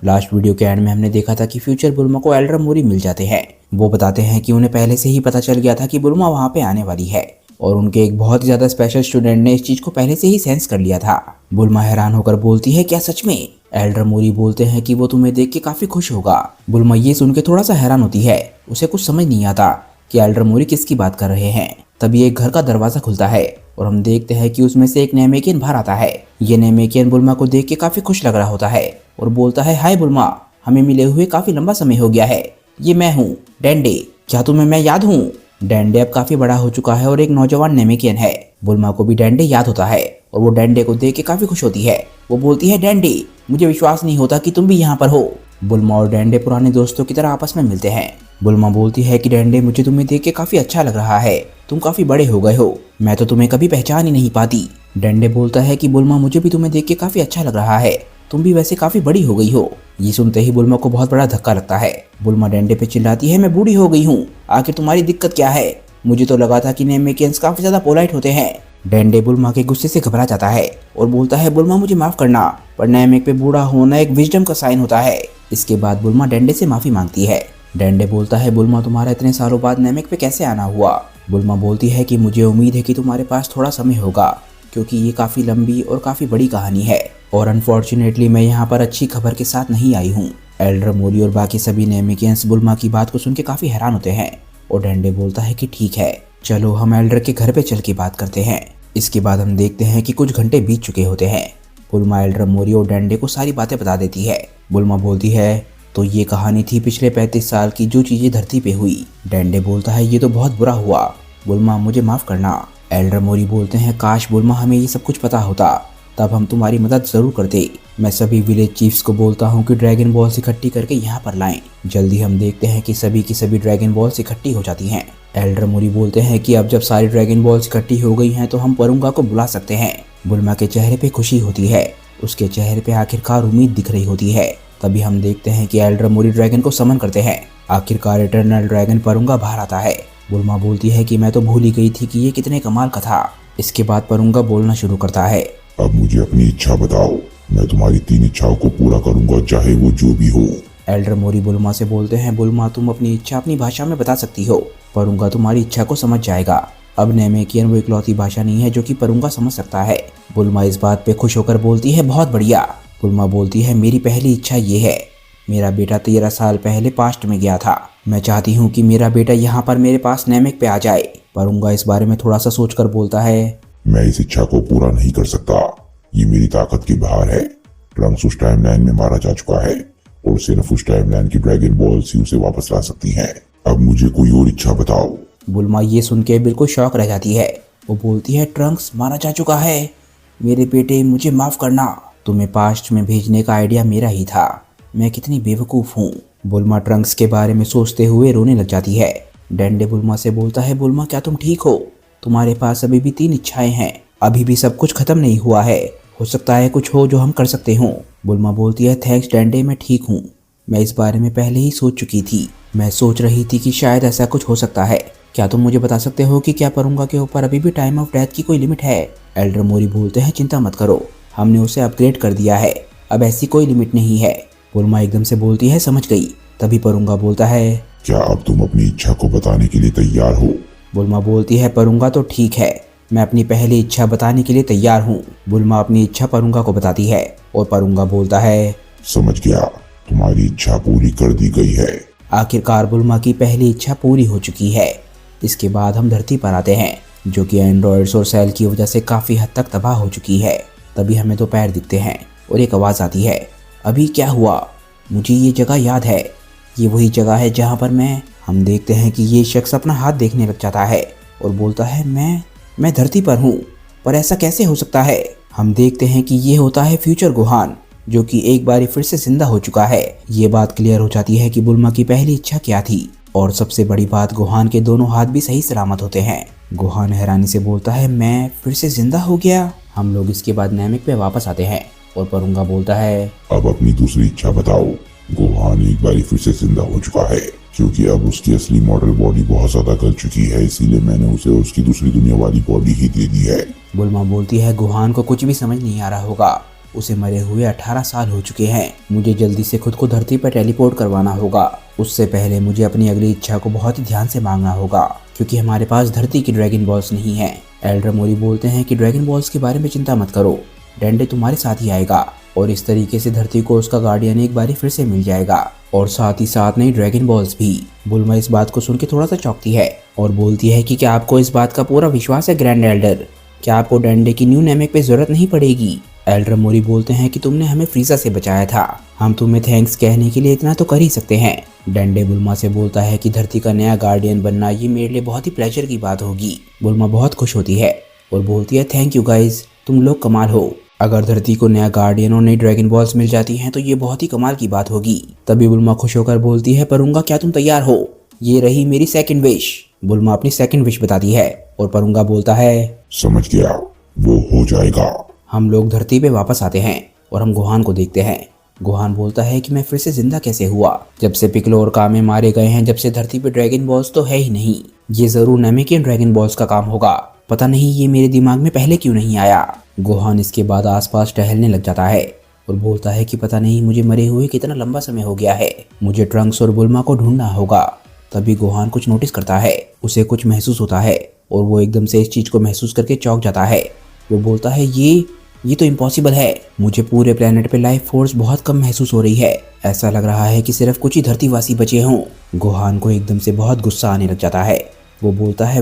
Last video के and में हमने देखा था कि फ्यूचर बुल्मा को एल्डर मोरी मिल जाते हैं। वो बताते हैं कि उन्हें पहले से ही पता चल गया था कि बुल्मा वहाँ पे आने वाली है और उनके एक बहुत ही ज्यादा स्पेशल स्टूडेंट ने इस चीज को पहले से ही सेंस कर लिया था। बुल्मा हैरान होकर बोलती है, क्या सच में? एल्डर मोरी बोलते हैं कि वो तुम्हें देख के काफी खुश होगा। बुल्मा ये सुन के थोड़ा सा हैरान होती है, उसे कुछ समझ नहीं आता कि एल्डर मोरी किसकी बात कर रहे हैं। तभी एक घर का दरवाजा खुलता है और हम देखते हैं कि उसमें से एक नेमेकियन बाहर आता है। ये नेमेकियन बुल्मा को देख के काफी खुश लग रहा होता है और बोलता है, हाय बुल्मा, हमें मिले हुए काफी लंबा समय हो गया है। ये मैं हूँ डेंडे, क्या तुम्हें मैं याद हूँ? डेंडे अब काफी बड़ा हो चुका है और एक नौजवान नेमेकियन है। बुल्मा को भी डेंडे याद होता है और वो डेंडे को देख के काफी खुश होती है। वो बोलती है, डेंडे, मुझे विश्वास नहीं होता कि तुम भी यहाँ पर हो। बुल्मा और डेंडे पुराने दोस्तों की तरह आपस में मिलते हैं। बुल्मा बोलती है कि डेंडे, मुझे तुम्हें देख के काफी अच्छा लग रहा है, तुम काफी बड़े हो गए हो, मैं तो तुम्हें कभी पहचान ही नहीं पाती। डेंडे बोलता है कि बुल्मा, मुझे भी तुम्हें देख के काफी अच्छा लग रहा है, तुम भी वैसे काफी बड़ी हो गई हो। ये सुनते ही बुल्मा को बहुत बड़ा धक्का लगता है। बुल्मा डेंडे पे चिल्लाती है, मैं बूढ़ी हो गई हूँ, आखिर तुम्हारी दिक्कत क्या है? मुझे तो लगा था कि नेमेकियंस काफी ज्यादा पोलाइट होते हैं। डेंडे बुल्मा के गुस्से से घबरा जाता है और बोलता है, बुल्मा मुझे माफ करना, पर नेमेक पे बूढ़ा होना एक विजडम का साइन होता है। इसके बाद बुल्मा डेंडे से माफी मांगती है। डेंडे बोलता है, बुल्मा तुम्हारा इतने सालों बाद नेमेक पे कैसे आना हुआ? बुल्मा बोलती है कि मुझे उम्मीद है कि तुम्हारे पास थोड़ा समय होगा, क्योंकि ये काफी लंबी और काफी बड़ी कहानी है और अनफॉर्चुनेटली मैं यहाँ पर अच्छी खबर के साथ नहीं आई हूँ। एल्डर मोरी और बाकी सभी नेमेकियंस बुल्मा की बात को सुन के काफी हैरान होते हैं और डेंडे बोलता है कि ठीक है, चलो हम एल्डर के घर पे चल के बात करते हैं। इसके बाद हम देखते हैं कि कुछ घंटे बीत चुके होते हैं। बुल्मा एल्डर मोरी और डेंडे को सारी बातें बता देती है। बुल्मा बोलती है, तो ये कहानी थी पिछले 35 साल की जो चीजें धरती पे हुई। डेंडे बोलता है, ये तो बहुत बुरा हुआ, बुल्मा मुझे माफ करना। एल्डर मोरी बोलते हैं, काश बुल्मा हमें ये सब कुछ पता होता, तब हम तुम्हारी मदद जरूर करते। मैं सभी विलेज चीफ्स को बोलता हूँ कि ड्रैगन बॉल्स इकट्ठी करके यहाँ पर लाएं। जल्दी हम देखते हैं कि सभी की सभी ड्रैगन बॉल्स इकट्ठी हो जाती हैं। एल्डर मोरी बोलते हैं कि अब जब सारी ड्रैगन बॉल्स इकट्ठी हो गई हैं तो हम परुंगा को बुला सकते हैं। बुल्मा के चेहरे पे खुशी होती है, उसके चेहरे पे आखिरकार उम्मीद दिख रही होती है। तभी हम देखते हैं कि एल्डर मोरी ड्रैगन को समन करते हैं। आखिरकार इटर्नल ड्रैगन परुंगा बाहर आता है। बुल्मा बोलती है कि मैं तो भूल ही गई थी कि ये कितने कमाल का था। इसके बाद परुंगा बोलना शुरू करता है, अब मुझे अपनी इच्छा बताओ, मैं तुम्हारी 3 इच्छाओं को पूरा करूंगा, चाहे वो जो भी हो। एल्डर मोरी बुल्मा से बोलते हैं, बुल्मा तुम अपनी इच्छा अपनी भाषा में बता सकती हो, परुंगा तुम्हारी इच्छा को समझ जाएगा। अब नेमेकियन वो इकलौती भाषा नहीं है जो कि परुंगा समझ सकता है। बुल्मा इस बात पे खुश होकर बोलती है, बहुत बढ़िया। बुल्मा बोलती है, मेरी पहली इच्छा ये है, मेरा बेटा 13 साल पहले पास्ट में गया था, मैं चाहती हूँ कि मेरा बेटा यहाँ पर मेरे पास नेमेक पे आ जाए। परुंगा इस बारे में थोड़ा सा सोचकर बोलता है, मैं इस इच्छा को पूरा नहीं कर सकता, ये मेरी ताकत की बाहर है। ट्रंक्स उस टाइमलाइन में मारा जा चुका है और सिर्फ उस टाइमलाइन की ड्रैगन बॉल्स ही उसे वापस ला सकती हैं। अब मुझे कोई और इच्छा बताओ। बुल्मा ये सुन के बिल्कुल शॉक रह जाती है। वो बोलती है, ट्रंक्स मारा जा चुका है, मेरे बेटे मुझे माफ करना, तुम्हें पास्ट में भेजने का आइडिया मेरा ही था, मैं कितनी बेवकूफ हूँ। बुल्मा ट्रंक्स के बारे में सोचते हुए रोने लग जाती है। डेंडे बुल्मा से बोलता है, बुल्मा क्या तुम ठीक हो? तुम्हारे पास अभी भी 3 इच्छाएं हैं, अभी भी सब कुछ खत्म नहीं हुआ है, हो सकता है कुछ हो जो हम कर सकते हो। बुल्मा बोलती है, थैंक्स डेंडे, मैं ठीक हूँ, मैं इस बारे में पहले ही सोच चुकी थी, मैं सोच रही थी कि शायद ऐसा कुछ हो सकता है। क्या तुम मुझे बता सकते हो कि क्या परुंगा के ऊपर अभी भी टाइम ऑफ डेथ की कोई लिमिट है? एल्डर मोरी बोलते हैं, चिंता मत करो, हमने उसे अपग्रेड कर दिया है, अब ऐसी कोई लिमिट नहीं है। बुल्मा एकदम से बोलती है, समझ गई। तभी परुंगा बोलता है, क्या अब तुम अपनी इच्छा को बताने के लिए तैयार हो? बुल्मा बोलती है, परुंगा तो ठीक है, मैं अपनी पहली इच्छा बताने के लिए तैयार हूँ। बुल्मा अपनी इच्छा परुंगा को बताती है और परुंगा बोलता है, समझ गया, तुम्हारी इच्छा पूरी कर दी गई है। आखिरकार बुल्मा की पहली इच्छा पूरी हो चुकी है। इसके बाद हम धरती पर आते हैं, जो कि एंड्रॉइड्स और सेल की वजह से काफी हद तक तबाह हो चुकी है। तभी हमें तो पैर दिखते हैं और एक आवाज आती है, अभी क्या हुआ? मुझे ये जगह याद है, ये वही जगह है जहाँ पर हम देखते हैं कि ये शख्स अपना हाथ देखने लग जाता है और बोलता है, मैं धरती पर हूँ, पर ऐसा कैसे हो सकता है? हम देखते हैं कि ये होता है फ्यूचर गुहान, जो कि एक बार फिर से जिंदा हो चुका है। ये बात क्लियर हो जाती है कि बुल्मा की पहली इच्छा क्या थी और सबसे बड़ी बात, गुहान के दोनों हाथ भी सही सलामत होते हैं। गुहान हैरानी से बोलता है, मैं फिर से जिंदा हो गया। हम लोग इसके बाद नेमिक पे वापस आते हैं और परुंगा बोलता है, अब अपनी दूसरी इच्छा बताओ। गुहान एक बार फिर से जिंदा हो चुका है, क्योंकि अब उसकी असली मॉडल बॉडी बहुत ज्यादा गल चुकी है, इसीलिए मैंने उसे उसकी दूसरी दुनिया वाली बॉडी ही दे दी है। बुल्मा बोलती है, गुहान को कुछ भी समझ नहीं आ रहा होगा, उसे मरे हुए 18 साल हो चुके हैं। मुझे जल्दी से खुद को धरती पर टेलीपोर्ट करवाना होगा। उससे पहले मुझे अपनी अगली इच्छा को बहुत ही ध्यान से मांगना होगा, क्योंकि हमारे पास धरती की ड्रैगन बॉल्स नहीं है। एल्डर मोरी बोलते हैं कि ड्रैगन बॉल्स के बारे में चिंता मत करो, डेंडे तुम्हारे साथ ही आएगा और इस तरीके से धरती को उसका गार्डियन एक बारी फिर से मिल जाएगा और साथ ही साथ नई ड्रैगन बॉल्स भी। बुल्मा इस बात को सुन के थोड़ा सा चौंकती है और बोलती है कि क्या आपको इस बात का पूरा विश्वास है ग्रैंड एल्डर? क्या आपको डेंडे की न्यू नेमेक पे जरूरत नहीं पड़ेगी? एल्डर मोरी बोलते हैं कि तुमने हमें फ्रीजा से बचाया था, हम तुम्हें थैंक्स कहने के लिए इतना तो कर ही सकते हैं। डेंडे बुल्मा से बोलता है कि धरती का नया गार्डियन बनना ये मेरे लिए बहुत ही प्लेजर की बात होगी। बुल्मा बहुत खुश होती है और बोलती है थैंक यू गाइज, तुम लोग कमाल हो। अगर धरती को नया गार्डियन और नई ड्रैगन बॉल्स मिल जाती हैं तो ये बहुत ही कमाल की बात होगी। तभी बुल्मा खुश होकर बोलती है परुंगा क्या तुम तैयार हो? ये रही मेरी सेकंड विश। बुल्मा अपनी सेकंड विश बताती है और परुंगा बोलता है समझ गया, वो हो जाएगा। हम लोग धरती पे वापस आते हैं और हम गुहान को देखते हैं। गुहान बोलता है कि मैं फिर से जिंदा कैसे हुआ? जब से पिकलो और कामे मारे गए हैं, जब से धरती पे ड्रैगन बॉल्स तो है ही नहीं। ये जरूर नेमेकियन ड्रैगन बॉल्स का काम होगा, पता नहीं ये मेरे दिमाग में पहले क्यों नहीं आया। गुहान इसके बाद आसपास टहलने लग जाता है और बोलता है कि पता नहीं मुझे मरे हुए कितना लंबा समय हो गया है, मुझे ट्रंक्स और बुल्मा को ढूंढना होगा। तभी गुहान कुछ नोटिस करता है, उसे कुछ महसूस होता है और वो एकदम से इस चीज को महसूस करके चौंक जाता है। वो बोलता है ये तो इम्पॉसिबल है, मुझे पूरे प्लेनेट पे लाइफ फोर्स बहुत कम महसूस हो रही है, ऐसा लग रहा है कि सिर्फ कुछ ही धरतीवासी बचे हों। गुहान को एकदम से बहुत गुस्सा आने लग जाता है। वो बोलता है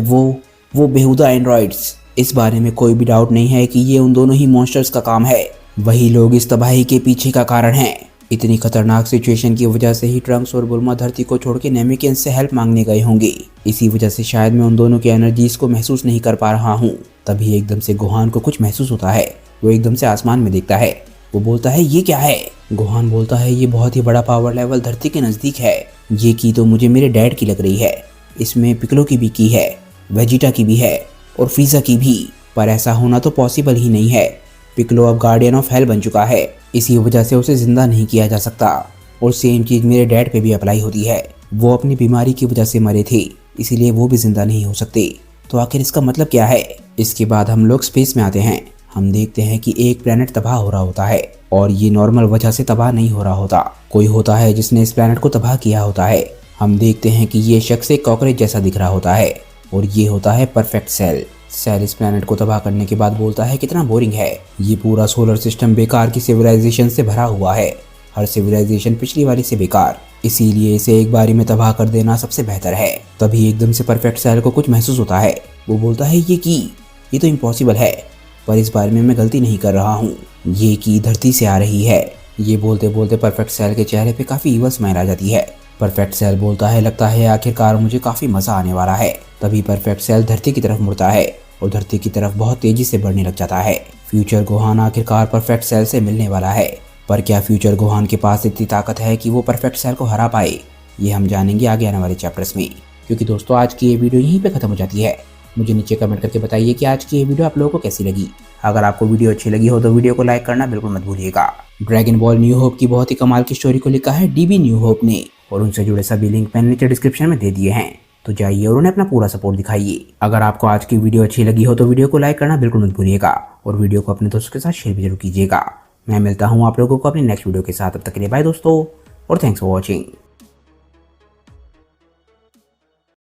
वो बेहुदा एंड्रॉइड्स, इस बारे में कोई भी डाउट नहीं है कि ये उन दोनों ही मॉन्स्टर्स का काम है, वही लोग इस तबाही के पीछे का कारण हैं। इतनी खतरनाक सिचुएशन की वजह से ही ट्रंक्स और बुल्मा धरती को छोड़ के नेमेकियंस से हेल्प मांगने गए होंगे, इसी वजह से शायद मैं उन दोनों की एनर्जीज को महसूस नहीं कर पा रहा हूँ। तभी एकदम से गुहान को कुछ महसूस होता है, वो एकदम से आसमान में देखता है। वो बोलता है ये क्या है? गुहान बोलता है ये बहुत ही बड़ा पावर लेवल धरती के नजदीक है, ये की तो मुझे मेरे डैड की लग रही है, इसमें पिकलो की भी की है, वेजिटा की भी है और फ्रीजा की भी, पर ऐसा होना तो पॉसिबल ही नहीं है। पिकलो अब गार्डियन ऑफ हेल बन चुका है, इसी वजह से उसे जिंदा नहीं किया जा सकता और सेम चीज मेरे डैड पे भी अप्लाई होती है, वो अपनी बीमारी की वजह से मरे थे, इसीलिए वो भी जिंदा नहीं हो सकते। तो आखिर इसका मतलब क्या है? इसके बाद हम लोग स्पेस में आते हैं। हम देखते हैं कि एक प्लेनेट तबाह हो रहा होता है और ये नॉर्मल वजह से तबाह नहीं हो रहा होता, कोई होता है जिसने इस प्लेनेट को तबाह किया होता है। हम देखते हैं कि ये शख्स एक कॉकरोच जैसा दिख रहा होता है और ये होता है परफेक्ट सेल। सेल इस प्लेनेट को तबाह करने के बाद बोलता है कितना बोरिंग है, ये पूरा सोलर सिस्टम बेकार की सिविलाइजेशन से भरा हुआ है, हर सिविलाइजेशन पिछली वाली से बेकार, इसीलिए इसे एक बारी में तबाह कर देना सबसे बेहतर है। तभी एकदम से परफेक्ट सेल को कुछ महसूस होता है। वो बोलता है ये तो इम्पॉसिबल है, पर इस बारे में मैं गलती नहीं कर रहा हूँ, ये की धरती से आ रही है। ये बोलते बोलते परफेक्ट सेल के चेहरे पे काफी ईवल स्माइल आ जाती है। परफेक्ट सेल बोलता है लगता है आखिरकार मुझे काफी मजा आने वाला है। तभी परफेक्ट सेल धरती की तरफ मुड़ता है और धरती की तरफ बहुत तेजी से बढ़ने लग जाता है। फ्यूचर गुहान आखिरकार परफेक्ट सेल से मिलने वाला है, पर क्या फ्यूचर गुहान के पास इतनी ताकत है कि वो परफेक्ट सेल को हरा पाए? ये हम जानेंगे आगे आने वाले चैप्टर्स में। क्योंकि दोस्तों आज की ये वीडियो यहीं पे खत्म हो जाती है। मुझे नीचे कमेंट करके बताइए कि आज की ये वीडियो आप लोगों को कैसी लगी। अगर आपको वीडियो अच्छी लगी हो तो वीडियो को लाइक करना बिल्कुल मत भूलिएगा। ड्रैगन बॉल न्यू होप की बहुत ही कमाल की स्टोरी को लिखा है डीबी न्यू होप ने और उनसे जुड़े सभी लिंक मैंने नीचे डिस्क्रिप्शन में दे दिए हैं, तो जाइए और उन्हें अपना पूरा सपोर्ट दिखाइए। अगर आपको आज की वीडियो अच्छी लगी हो तो वीडियो को लाइक करना बिल्कुल मत भूलिएगा और वीडियो को अपने दोस्तों के साथ शेयर भी जरूर कीजिएगा। मैं मिलता हूँ आप लोगों को अपनी नेक्स्ट वीडियो के साथ, तब तक के लिए बाय दोस्तों और थैंक्स फॉर वॉचिंग।